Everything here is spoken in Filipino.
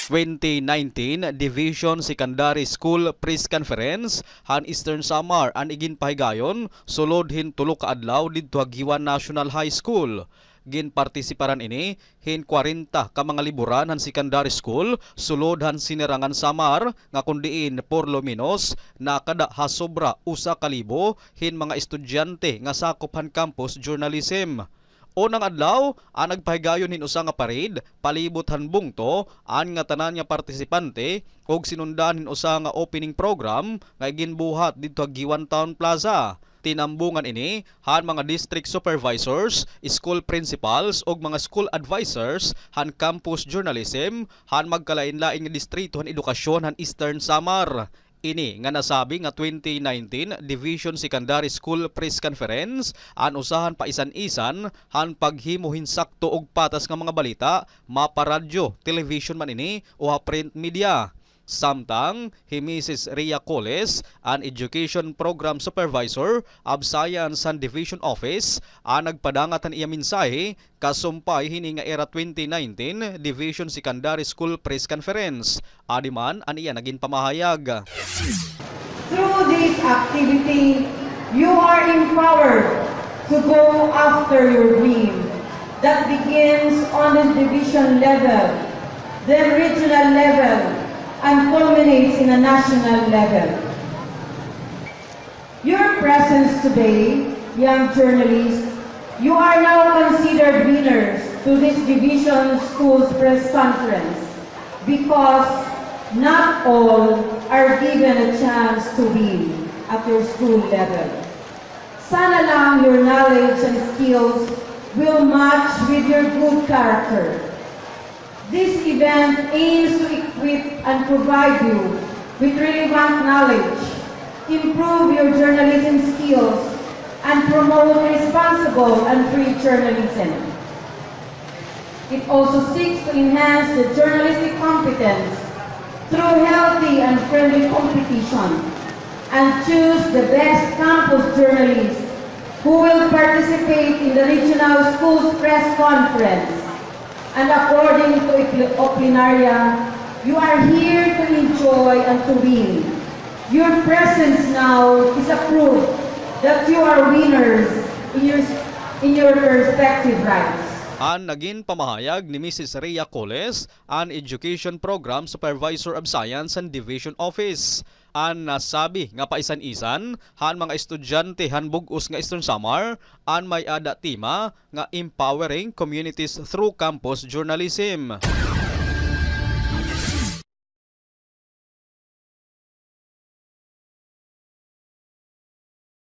2019 Division Secondary School Press Conference han Eastern Samar an ginpahigayon sulod hin tulo ka adlaw didto Giwan National High School. Ginpartisiparan ini hin 40 ka mga liburan han secondary school sulod han sinirangan Samar nga kundiin por lo menos nakada hasobra usa ka libo hin mga estudyante nga sakop han campus journalism. Unang adlaw, ang nagpahigayon hin usa nga parade, palibot han bungto, an nga tanan nga partisipante, og sinundan hin usa nga opening program nga ginbuhat didto Giwan Town Plaza. Tinambungan ini han mga district supervisors, school principals ug mga school advisors han campus journalism han magkalain-laing nga distrito han edukasyon han Eastern Samar. Ini nga nasabi nga 2019 Division Secondary School Press Conference an usahan pa isan-isan han paghimuhin sakto og patas nga mga balita maparadyo, television man ini o print media. Samtang hi Mrs. Rhea Coles, an Education Program Supervisor of Science and Division Office, ang nagpadangat ang iya mensahe kasumpay hini nga era 2019 Division Secondary School Press Conference. Adiman an iya naging pamahayag. Through this activity, you are empowered to go after your dream that begins on the division level, then regional level, and culminates in a national level. Your presence today, young journalists, you are now considered winners to this Division Schools Press Conference because not all are given a chance to win at your school level. Sana lang your knowledge and skills will match with your good character. This event aims to equip and provide you with relevant knowledge, improve your journalism skills, and promote responsible and free journalism. It also seeks to enhance the journalistic competence through healthy and friendly competition and choose the best campus journalists who will participate in the Regional Schools Press Conference. And according to Oplinaria, you are here to enjoy and to win. Your presence now is a proof that you are winners in your respective rights. An naging pamahayag ni Mrs. Rhea Coles, an Education Program Supervisor of Science and Division Office. An nasabi nga paisan-isan han mga estudyante han bug-os nga Eastern Samar an may ada tema nga empowering communities through campus journalism.